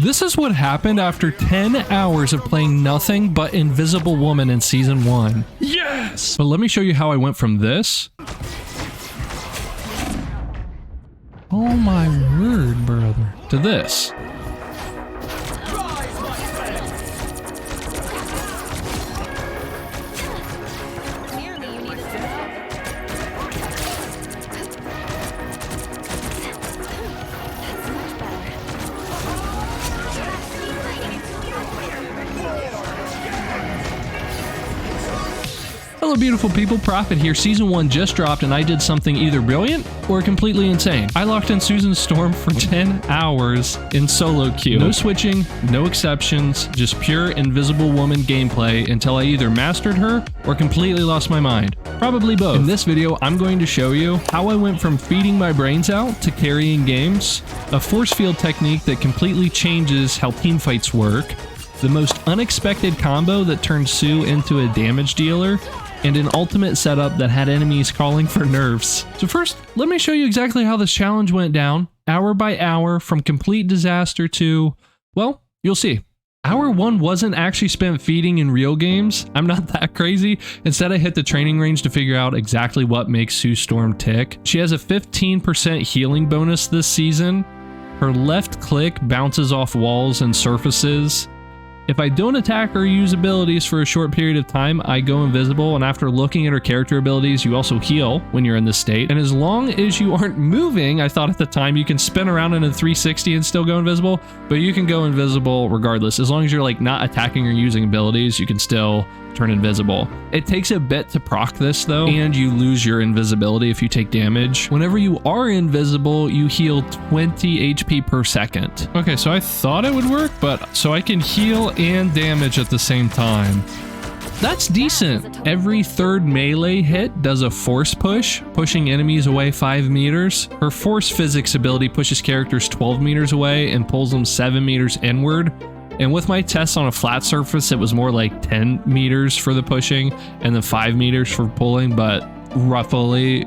this is what happened after 10 hours of playing nothing but Invisible Woman in Season 1. Yes! But let me show you how I went from this. Oh my word, brother. To this. Hello beautiful people, Prophet here. Season 1 just dropped and I did something either brilliant or completely insane. I locked in Susan Storm for 10 hours in solo queue. No switching, no exceptions, just pure Invisible Woman gameplay until I either mastered her or completely lost my mind. Probably both. In this video, I'm going to show you how I went from feeding my brains out to carrying games, a force field technique that completely changes how team fights work, the most unexpected combo that turned Sue into a damage dealer, and an ultimate setup that had enemies calling for nerfs. So first, let me show you exactly how this challenge went down, hour by hour, from complete disaster to, well, you'll see. Hour 1 wasn't actually spent feeding in real games. I'm not that crazy. Instead, I hit the training range to figure out exactly what makes Sue Storm tick. She has a 15% healing bonus this season. Her left click bounces off walls and surfaces. If I don't attack or use abilities for a short period of time, I go invisible, and after looking at her character abilities, you also heal when you're in this state. And as long as you aren't moving, I thought at the time, you can spin around in a 360 and still go invisible, but you can go invisible regardless. As long as you're like not attacking or using abilities, you can still turn invisible. It takes a bit to proc this though, and you lose your invisibility if you take damage. Whenever you are invisible, you heal 20 HP per second. Okay, so I thought it would work, but so I can heal and damage at the same time. That's decent. Every third melee hit does a force push, pushing enemies away 5 meters. Her force physics ability pushes characters 12 meters away and pulls them 7 meters inward. And with my tests on a flat surface, it was more like 10 meters for the pushing and then 5 meters for pulling, but roughly.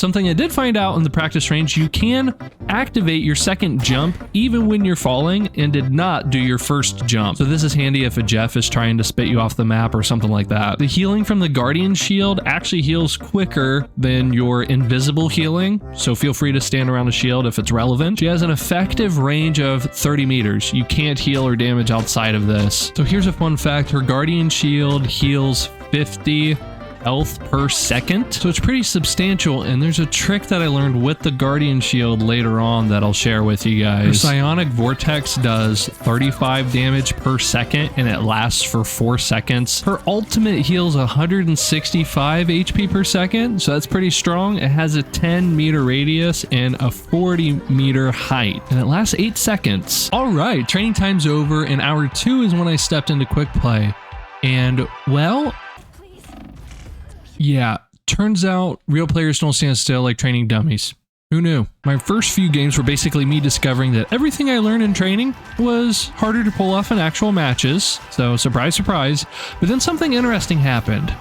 Something I did find out in the practice range, you can activate your second jump even when you're falling and did not do your first jump. So this is handy if a Jeff is trying to spit you off the map or something like that. The healing from the Guardian Shield actually heals quicker than your invisible healing, so feel free to stand around a shield if it's relevant. She has an effective range of 30 meters. You can't heal or damage outside of this. So here's a fun fact, her Guardian Shield heals 50 health per second, so it's pretty substantial. And there's a trick that I learned with the Guardian Shield later on that I'll share with you guys. Her Psionic Vortex does 35 damage per second and it lasts for 4 seconds. Her ultimate heals 165 HP per second, so that's pretty strong. It has a 10 meter radius and a 40 meter height, and it lasts 8 seconds. All right, training time's over, and hour 2 is when I stepped into quick play, and well, yeah, turns out real players don't stand still like training dummies. Who knew? My first few games were basically me discovering that everything I learned in training was harder to pull off in actual matches. So surprise, surprise. But then something interesting happened.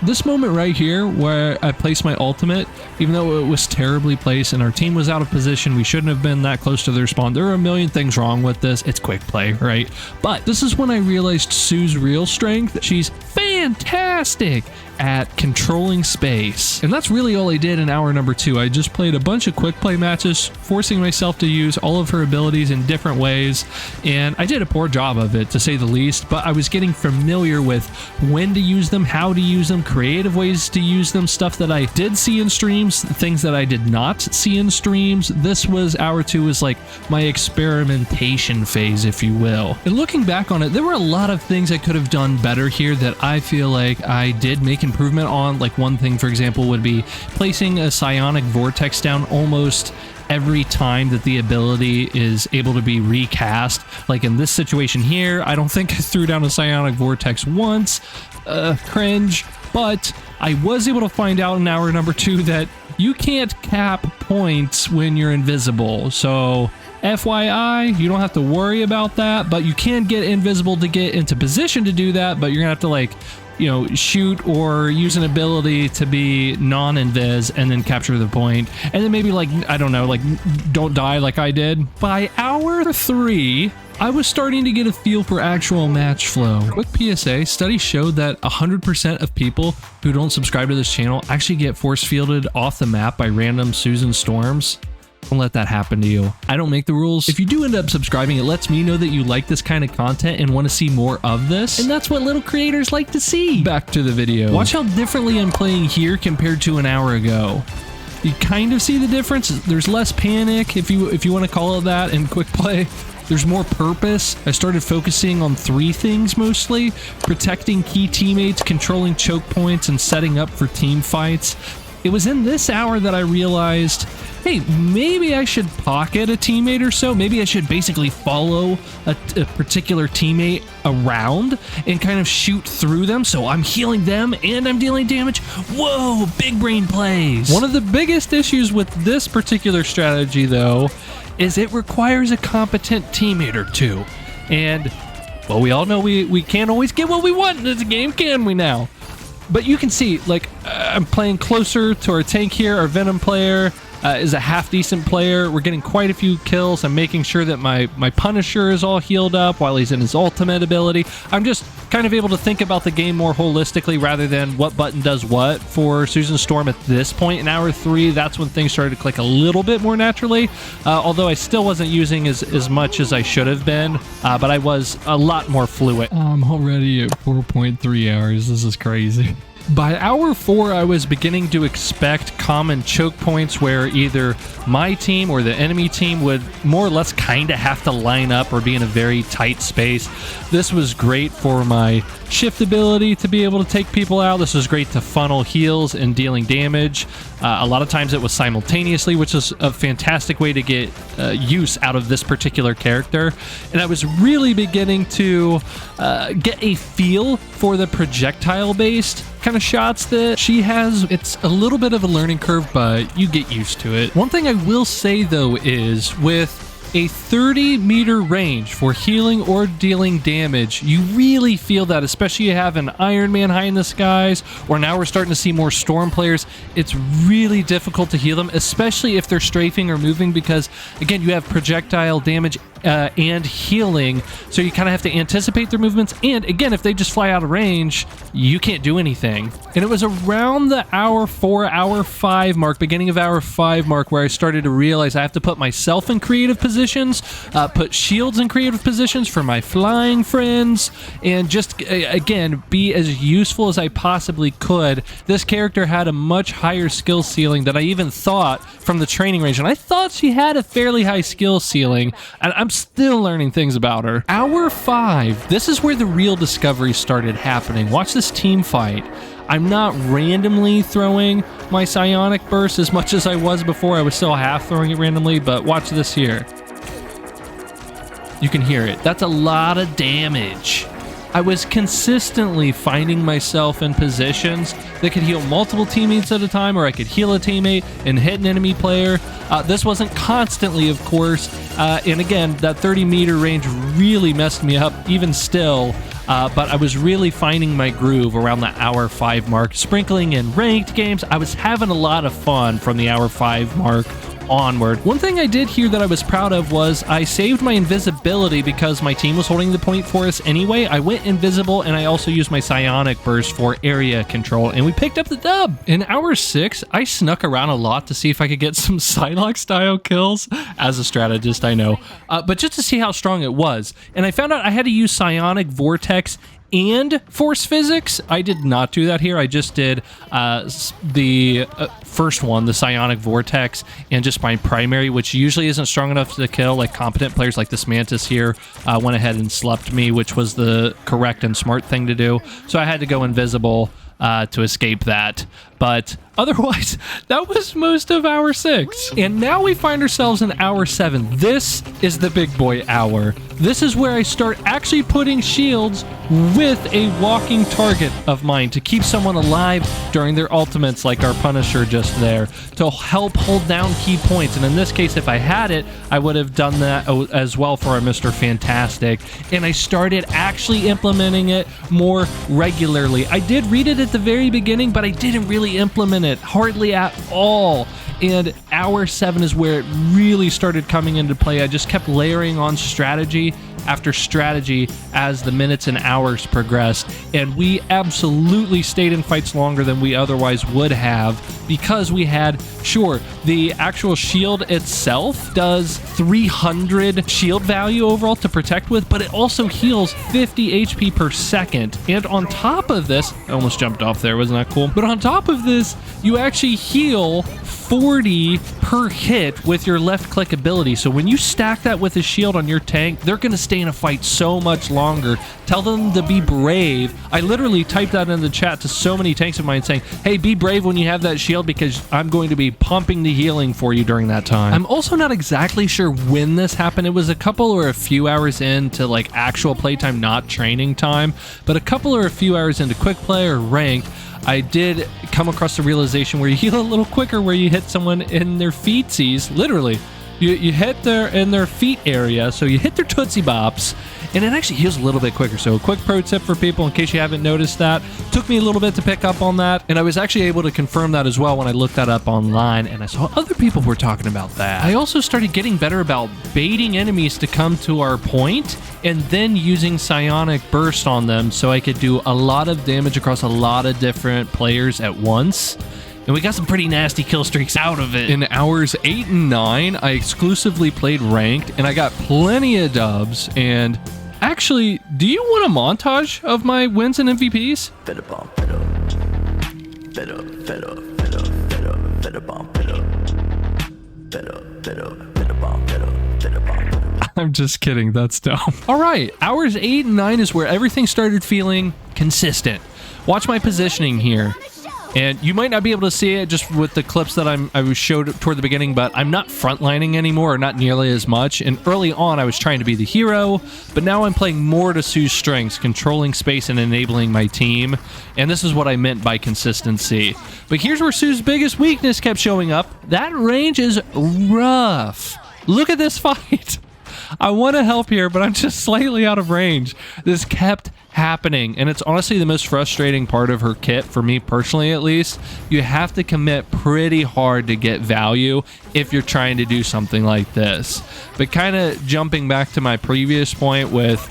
This moment right here where I placed my ultimate, even though it was terribly placed and our team was out of position, we shouldn't have been that close to their spawn. There are a million things wrong with this. It's quick play, right? But this is when I realized Sue's real strength. She's fantastic at controlling space. And that's really all I did in hour number 2. I just played a bunch of quick play matches, forcing myself to use all of her abilities in different ways. And I did a poor job of it, to say the least, but I was getting familiar with when to use them, how to use them, creative ways to use them, stuff that I did see in streams, things that I did not see in streams. This was hour 2 was like my experimentation phase, if you will. And looking back on it, there were a lot of things I could have done better here that I feel like I did make improvement on. Like one thing, for example, would be placing a Psionic Vortex down almost every time that the ability is able to be recast. Like in this situation here, I don't think I threw down a Psionic Vortex once. Cringe. But I was able to find out in hour number 2 that you can't cap points when you're invisible. So FYI, you don't have to worry about that, but you can get invisible to get into position to do that, but you're gonna have to like you know, shoot or use an ability to be non-invis and then capture the point. And then maybe like, I don't know, like don't die like I did. By hour 3, I was starting to get a feel for actual match flow. Quick PSA, studies showed that 100% of people who don't subscribe to this channel actually get force fielded off the map by random Susan Storms. Don't let that happen to you. I don't make the rules. If you do end up subscribing, it lets me know that you like this kind of content and want to see more of this. And that's what little creators like to see. Back to the video. Watch how differently I'm playing here compared to an hour ago. You kind of see the difference. There's less panic, if you want to call it that, in quick play. There's more purpose. I started focusing on 3 things mostly: protecting key teammates, controlling choke points, and setting up for team fights. It was in this hour that I realized, hey, maybe I should pocket a teammate or so. Maybe I should basically follow a particular teammate around and kind of shoot through them, so I'm healing them and I'm dealing damage. Whoa, big brain plays. One of the biggest issues with this particular strategy, though, is it requires a competent teammate or two. And, well, we all know we can't always get what we want in this game, can we now? But you can see, like, I'm playing closer to our tank here. Our Venom player is a half-decent player. We're getting quite a few kills. I'm making sure that my Punisher is all healed up while he's in his ultimate ability. I'm just kind of able to think about the game more holistically rather than what button does what for Susan Storm at this point in hour 3. That's when things started to click a little bit more naturally, although I still wasn't using as much as I should have been, but I was a lot more fluid. I'm already at 4.3 hours. This is crazy. By hour 4, I was beginning to expect common choke points where either my team or the enemy team would more or less kind of have to line up or be in a very tight space. This was great for my shift ability to be able to take people out. This was great to funnel heals and dealing damage. A lot of times it was simultaneously, which is a fantastic way to get use out of this particular character. And I was really beginning to get a feel for the projectile-based kind of shots that she has. It's a little bit of a learning curve, but you get used to it. One thing I will say, though, is with a 30-meter range for healing or dealing damage, you really feel that, especially you have an Iron Man high in the skies, or now we're starting to see more Storm players. It's really difficult to heal them, especially if they're strafing or moving, because, again, you have projectile damage and healing, so you kind of have to anticipate their movements. And again, if they just fly out of range, you can't do anything. And it was around the hour 4, hour 5 mark, beginning of hour 5 mark, where I started to realize I have to put myself in creative positions, put shields in creative positions for my flying friends, and just, again, be as useful as I possibly could. This character had a much higher skill ceiling than I even thought from the training range, and I thought she had a fairly high skill ceiling, and I'm still learning things about her. Hour 5, this is where the real discovery started happening. Watch this team fight. I'm not randomly throwing my Psionic burst as much as I was before. I was still half throwing it randomly, but watch this here. You can hear it. That's a lot of damage. I was consistently finding myself in positions that could heal multiple teammates at a time, or I could heal a teammate and hit an enemy player. This wasn't constantly, of course, and again, that 30-meter range really messed me up, even still, but I was really finding my groove around the hour 5 mark, sprinkling in ranked games. I was having a lot of fun from the hour 5 mark onward. One thing I did here that I was proud of was I saved my invisibility because my team was holding the point for us anyway. I went invisible, and I also used my Psionic burst for area control, and we picked up the dub. In hour 6, I snuck around a lot to see if I could get some Psylocke style kills. As a strategist, I know, but just to see how strong it was. And I found out I had to use Psionic, Vortex, and Force Physics. I did not do that here. I just did the first one, the Psionic Vortex, and just my primary, which usually isn't strong enough to kill. Like competent players like this Mantis here went ahead and slept me, which was the correct and smart thing to do. So I had to go invisible to escape that. But otherwise, that was most of hour 6. And now we find ourselves in hour 7. This is the big boy hour. This is where I start actually putting shields with a walking target of mine to keep someone alive during their ultimates, like our Punisher just there, to help hold down key points. And in this case, if I had it, I would have done that as well for our Mr. Fantastic. And I started actually implementing it more regularly. I did read it at the very beginning, but I didn't really implement it hardly at all. And hour 7 is where it really started coming into play. I just kept layering on strategy after strategy as the minutes and hours progressed, and we absolutely stayed in fights longer than we otherwise would have because we had, sure, the actual shield itself does 300 shield value overall to protect with, but it also heals 50 HP per second. And on top of this, I almost jumped off there, wasn't that cool? But on top of this, you actually heal 40 per hit with your left click ability. So when you stack that with a shield on your tank, they're going to stay in a fight so much longer. Tell them to be brave. I literally typed that in the chat to so many tanks of mine saying, hey, be brave when you have that shield because I'm going to be pumping the healing for you during that time. I'm also not exactly sure when this happened. It was a couple or a few hours into like actual playtime, not training time, but a couple or a few hours into quick play or ranked, I did come across the realization where you heal a little quicker, where you hit someone in their feetsies, literally. You hit in their feet area, so you hit their Tootsie Bops, and it actually heals a little bit quicker. So a quick pro tip for people, in case you haven't noticed that. Took me a little bit to pick up on that, and I was actually able to confirm that as well when I looked that up online, and I saw other people were talking about that. I also started getting better about baiting enemies to come to our point, and then using Psionic Burst on them so I could do a lot of damage across a lot of different players at once. And we got some pretty nasty kill streaks out of it. In hours 8 and 9, I exclusively played ranked, and I got plenty of dubs. And actually, do you want a montage of my wins and MVPs? I'm just kidding, that's dumb. All right, hours 8 and 9 is where everything started feeling consistent. Watch my positioning here. And you might not be able to see it just with the clips that I was showed toward the beginning, but I'm not frontlining anymore, or not nearly as much. And early on, I was trying to be the hero, but now I'm playing more to Sue's strengths, controlling space and enabling my team. And this is what I meant by consistency. But here's where Sue's biggest weakness kept showing up. That range is rough. Look at this fight. I want to help here, but I'm just slightly out of range. This kept happening, and it's honestly the most frustrating part of her kit, for me personally at least. You have to commit pretty hard to get value if you're trying to do something like this. But kind of jumping back to my previous point with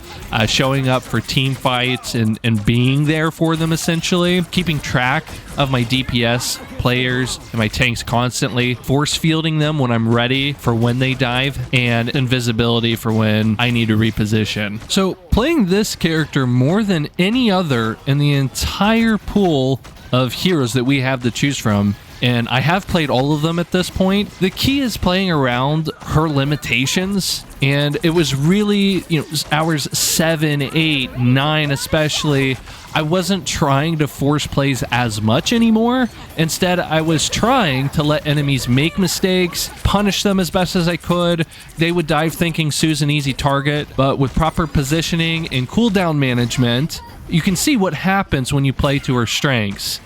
showing up for team fights and being there for them, essentially, keeping track of my DPS players and my tanks constantly, force fielding them when I'm ready for when they dive, and invisibility for when I need to reposition. So playing this character more than any other in the entire pool of heroes that we have to choose from, and I have played all of them at this point, the key is playing around her limitations. And it was really, hours 7, 8, 9 especially, I wasn't trying to force plays as much anymore. Instead, I was trying to let enemies make mistakes, punish them as best as I could. They would dive thinking Sue's an easy target, but with proper positioning and cooldown management, you can see what happens when you play to her strengths.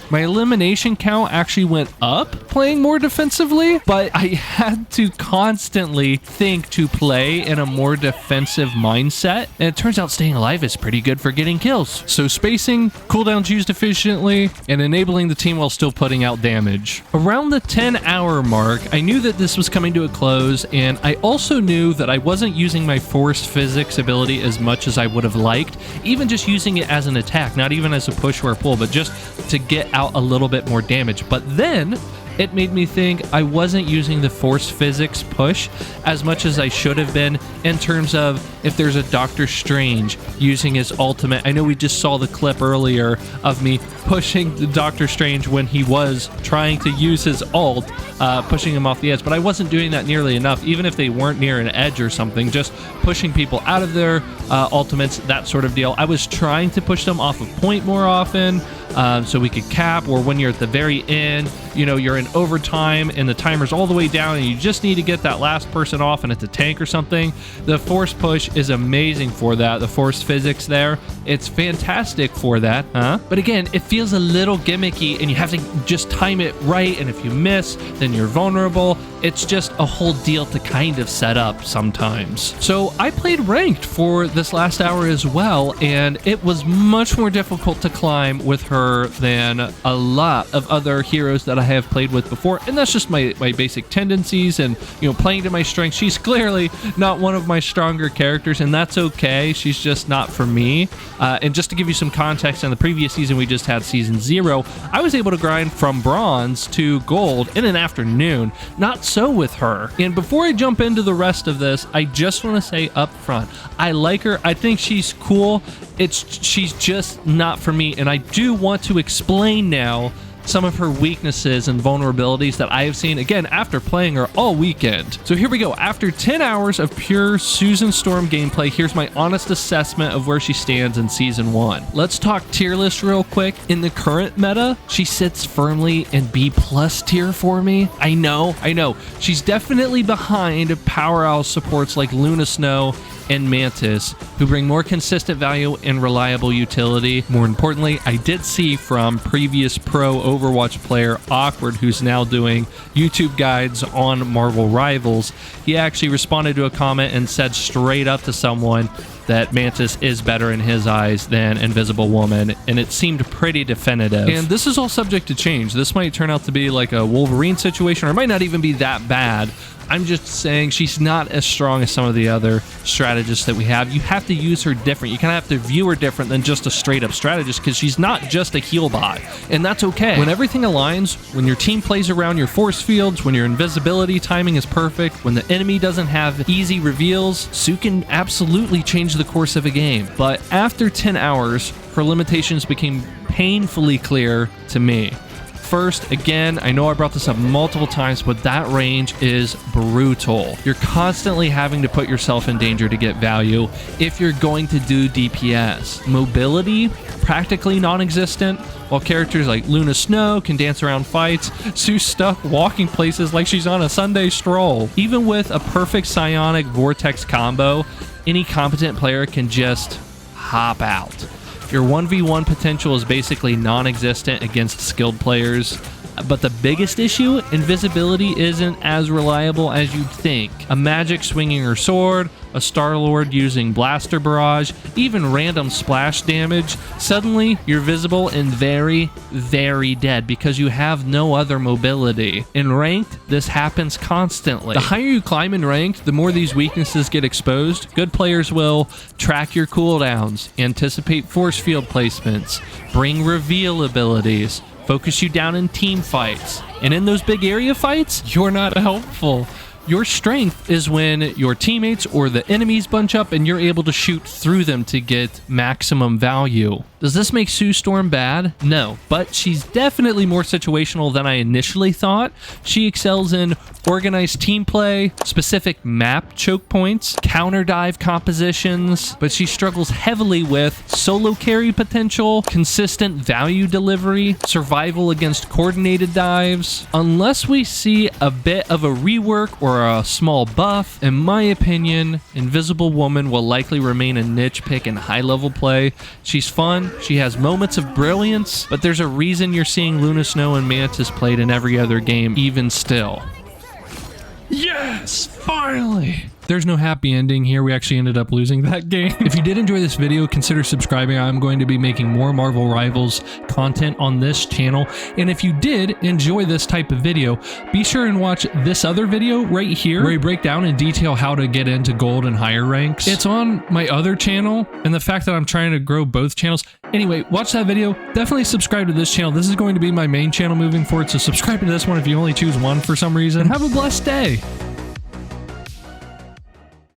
My elimination count actually went up playing more defensively, but I had to constantly think to play in a more defensive mindset, and it turns out staying alive is pretty good for getting kills. So spacing, cooldowns used efficiently, and enabling the team while still putting out damage. Around the 10-hour mark, I knew that this was coming to a close, and I also knew that I wasn't using my forced physics ability as much as I would have liked, even just using it as an attack, not even as a push or a pull, but just to get out a little bit more damage. But then it made me think I wasn't using the force physics push as much as I should have been, in terms of if there's a Doctor Strange using his ultimate. I know we just saw the clip earlier of me pushing the Doctor Strange when he was trying to use his ult, pushing him off the edge, but I wasn't doing that nearly enough, even if they weren't near an edge or something, just pushing people out of their ultimates, that sort of deal. I was trying to push them off of point more often, so we could cap, or when you're at the very end, you know, you're in overtime and the timer's all the way down and you just need to get that last person off and it's a tank or something. The force push is amazing for that. The force physics there, it's fantastic for that, But again, it feels a little gimmicky and you have to just time it right, and if you miss, then you're vulnerable. It's just a whole deal to kind of set up sometimes. So I played ranked for this last hour as well, and it was much more difficult to climb with her than a lot of other heroes that I have played with before, and that's just my basic tendencies and, you know, playing to my strengths. She's clearly not one of my stronger characters, and that's okay. She's just not for me. And just to give you some context, in the previous season we just had season 0, I was able to grind from bronze to gold in an afternoon. Not so with her. And before I jump into the rest of this, I just want to say up front, I like her. I think she's cool. She's just not for me, and I do want to explain now some of her weaknesses and vulnerabilities that I have seen, again, after playing her all weekend. So here we go. After 10 hours of pure Susan Storm gameplay, here's my honest assessment of where she stands in Season 1. Let's talk tier list real quick. In the current meta, she sits firmly in B+ tier for me. I know. She's definitely behind Power Owl supports like Luna Snow and Mantis, who bring more consistent value and reliable utility. More importantly, I did see from previous pro Overwatch player Awkward, who's now doing YouTube guides on Marvel Rivals, he actually responded to a comment and said straight up to someone that Mantis is better in his eyes than Invisible Woman, and it seemed pretty definitive. And this is all subject to change. This might turn out to be like a Wolverine situation, or it might not even be that bad. I'm just saying she's not as strong as some of the other strategists that we have. You have to use her different. You kind of have to view her different than just a straight up strategist, because she's not just a heal bot, and that's okay. When everything aligns, when your team plays around your force fields, when your invisibility timing is perfect, when the enemy doesn't have easy reveals, Sue can absolutely change the course of a game. But after 10 hours, her limitations became painfully clear to me. First, again, I know I brought this up multiple times, but that range is brutal. You're constantly having to put yourself in danger to get value if you're going to do DPS. Mobility, practically non-existent, while characters like Luna Snow can dance around fights. Sue's stuck walking places like she's on a Sunday stroll. Even with a perfect Psionic Vortex combo, any competent player can just hop out. Your 1v1 potential is basically non-existent against skilled players. But the biggest issue, invisibility isn't as reliable as you'd think. A magic swinging her sword, a Star-Lord using blaster barrage, even random splash damage, suddenly you're visible and very, very dead because you have no other mobility. In ranked, this happens constantly. The higher you climb in ranked, the more these weaknesses get exposed. Good players will track your cooldowns, anticipate force field placements, bring reveal abilities, focus you down in team fights. And in those big area fights, you're not helpful. Your strength is when your teammates or the enemies bunch up and you're able to shoot through them to get maximum value. Does this make Sue Storm bad? No, but she's definitely more situational than I initially thought. She excels in organized team play, specific map choke points, counter dive compositions, but she struggles heavily with solo carry potential, consistent value delivery, survival against coordinated dives. Unless we see a bit of a rework or a small buff, in my opinion, Invisible Woman will likely remain a niche pick in high level play. She's fun, she has moments of brilliance, but there's a reason you're seeing Luna Snow and Mantis played in every other game even still. Yes, finally! There's no happy ending here. We actually ended up losing that game. If you did enjoy this video, consider subscribing. I'm going to be making more Marvel Rivals content on this channel. And if you did enjoy this type of video, be sure and watch this other video right here, where I break down in detail how to get into gold and higher ranks. It's on my other channel, and the fact that I'm trying to grow both channels. Anyway, watch that video. Definitely subscribe to this channel. This is going to be my main channel moving forward, so subscribe to this one if you only choose one for some reason. And have a blessed day.